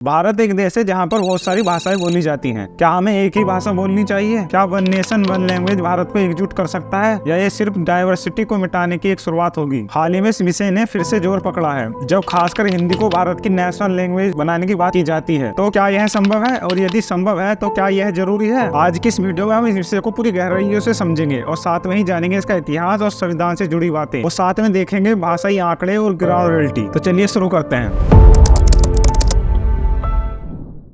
भारत एक देश है जहाँ पर बहुत सारी भाषाएं बोली जाती हैं। क्या हमें एक ही भाषा बोलनी चाहिए? क्या one nation one language Bharat को एकजुट कर सकता है, या ये सिर्फ डाइवर्सिटी को मिटाने की एक शुरुआत होगी? हाल ही में इस विषय ने फिर से जोर पकड़ा है, जब खासकर हिंदी को भारत की नेशनल लैंग्वेज बनाने की बात की जाती है। तो क्या यह संभव है, और यदि संभव है तो क्या यह जरूरी है? आज की इस वीडियो में हम इस विषय को पूरी गहराइयों से समझेंगे और साथ में ही जानेंगे इसका इतिहास और संविधान से जुड़ी बातें, और साथ में देखेंगे भाषाई आंकड़े और ग्राउंड रियलिटी। तो चलिए शुरू करते हैं।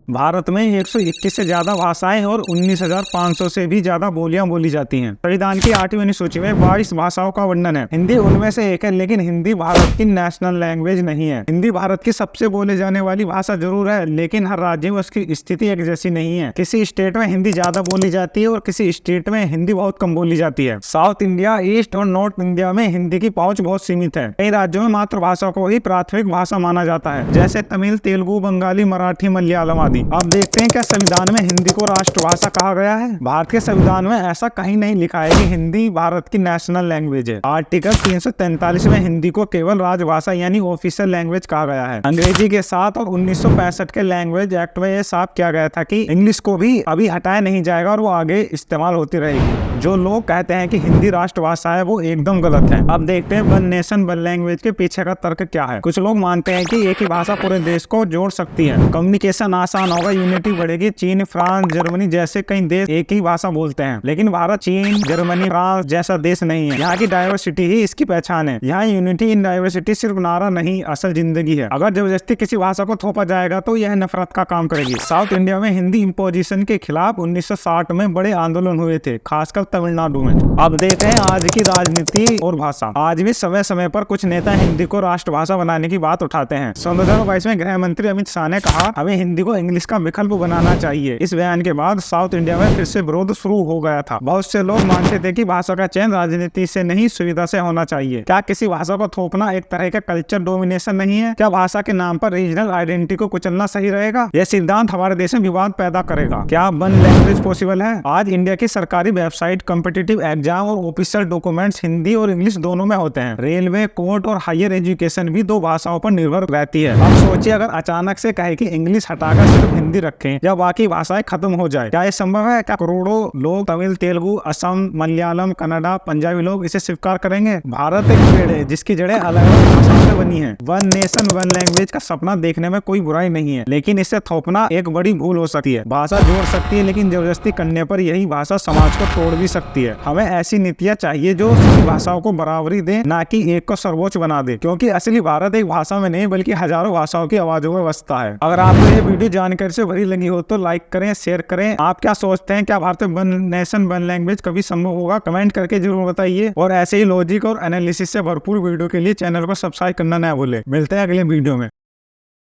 भारत में 121 से ज्यादा भाषाएं और 19,500 से भी ज्यादा बोलियां बोली जाती हैं। संविधान की 8वीं अनुसूची में 22 भाषाओं का वर्णन है। हिंदी उनमें से एक है, लेकिन हिंदी भारत की नेशनल लैंग्वेज नहीं है। हिंदी भारत की सबसे बोले जाने वाली भाषा जरूर है, लेकिन हर राज्य में उसकी स्थिति एक जैसी नहीं है। किसी स्टेट में हिंदी ज्यादा बोली जाती है और किसी स्टेट में हिंदी बहुत कम बोली जाती है। साउथ इंडिया, ईस्ट और नॉर्थ इंडिया में हिंदी की पहुंच बहुत सीमित है। कई राज्यों में मातृभाषा को ही प्राथमिक भाषा माना जाता है, जैसे तमिल, तेलुगु, बंगाली, मराठी, मलयालम आदि। अब देखते हैं क्या संविधान में हिंदी को राष्ट्रभाषा कहा गया है। भारत के संविधान में ऐसा कहीं नहीं लिखा है कि हिंदी भारत की नेशनल लैंग्वेज है। आर्टिकल 343 में हिंदी को केवल राजभाषा यानी ऑफिशियल लैंग्वेज कहा गया है। अंग्रेजी के साथ और 1965 के लैंग्वेज एक्ट में यह साफ किया गया था कि इंग्लिश को भी अभी हटाया नहीं जाएगा और वो आगे इस्तेमाल होती रहेगी। जो लोग कहते हैं कि हिंदी राष्ट्रभाषा है, वो एकदम गलत है। अब देखते हैं वन नेशन वन लैंग्वेज के पीछे का तर्क क्या है। कुछ लोग मानते हैं कि एक ही भाषा पूरे देश को जोड़ सकती है, कम्युनिकेशन आसान होगा, यूनिटी बढ़ेगी। चीन, फ्रांस, जर्मनी जैसे कई देश एक ही भाषा बोलते हैं, लेकिन भारत चीन, जर्मनी, फ्रांस जैसा देश नहीं है। यहाँ की डाइवर्सिटी ही इसकी पहचान है। यहाँ यूनिटी इन डाइवर्सिटी सिर्फ नारा नहीं, असल जिंदगी है। अगर जबरदस्ती किसी भाषा को थोपा जाएगा तो यह नफरत का काम करेगी। साउथ इंडिया में हिंदी इम्पोजिशन के खिलाफ 1960 में बड़े आंदोलन हुए थे, खासकर तमिलनाडु में। अब देखते हैं आज की राजनीति और भाषा। आज भी समय समय पर कुछ नेता हिंदी को राष्ट्रभाषा बनाने की बात उठाते हैं। 2022 में गृह मंत्री अमित शाह ने कहा, हमें हिंदी को इंग्लिश का विकल्प बनाना चाहिए। इस बयान के बाद साउथ इंडिया में फिर से विरोध शुरू हो गया था। बहुत से लोग मानते थे कि भाषा का चयन राजनीति से नहीं, सुविधा से होना चाहिए। क्या किसी भाषा को थोपना एक तरह का कल्चर डोमिनेशन नहीं है? क्या भाषा के नाम पर रीजनल आइडेंटिटी को कुचलना सही रहेगा? यह सिद्धांत हमारे देश में विवाद पैदा करेगा। क्या वन लैंग्वेज पॉसिबल है? आज इंडिया की सरकारी वेबसाइट, कॉम्पिटिटिव एग्जाम और ऑफिशियल डॉक्यूमेंट्स हिंदी और इंग्लिश दोनों में होते हैं। रेलवे, कोर्ट और हायर एजुकेशन भी दो भाषाओं पर निर्भर रहती है। अब सोचिए, अगर अचानक से कहे कि इंग्लिश हटाकर सिर्फ हिंदी रखें या बाकी भाषाएं खत्म हो जाए, क्या ये संभव है? क्या करोड़ों लोग तमिल, तेलुगु, असम, मलयालम, कन्नड़ा, पंजाबी लोग इसे स्वीकार करेंगे? भारत एक पेड़ है जिसकी जड़ें अलग अलग भाषाओं से बनी है। वन नेशन वन लैंग्वेज का सपना देखने में कोई बुराई नहीं है, लेकिन इसे थोपना एक बड़ी भूल हो सकती है। भाषा जोड़ सकती है, लेकिन जबरदस्ती करने पर यही भाषा समाज को तोड़ भी सकती है। हमें ऐसी नीतियां चाहिए जो सभी भाषाओं को बराबरी दे, ना कि एक को सर्वोच्च बना दे, क्योंकि असली भारत एक भाषा में नहीं बल्कि हजारों भाषाओं की आवाजों में बसता है। अगर आपको ये वीडियो जानकारी से भरी लगी हो तो लाइक करें, शेयर करें। आप क्या सोचते हैं, क्या भारत में वन नेशन वन लैंग्वेज कभी संभव होगा? कमेंट करके जरूर बताइए, और ऐसे ही लॉजिक और एनालिसिस से भरपूर वीडियो के लिए चैनल को सब्सक्राइब करना ना भूलें। मिलते हैं अगले वीडियो में।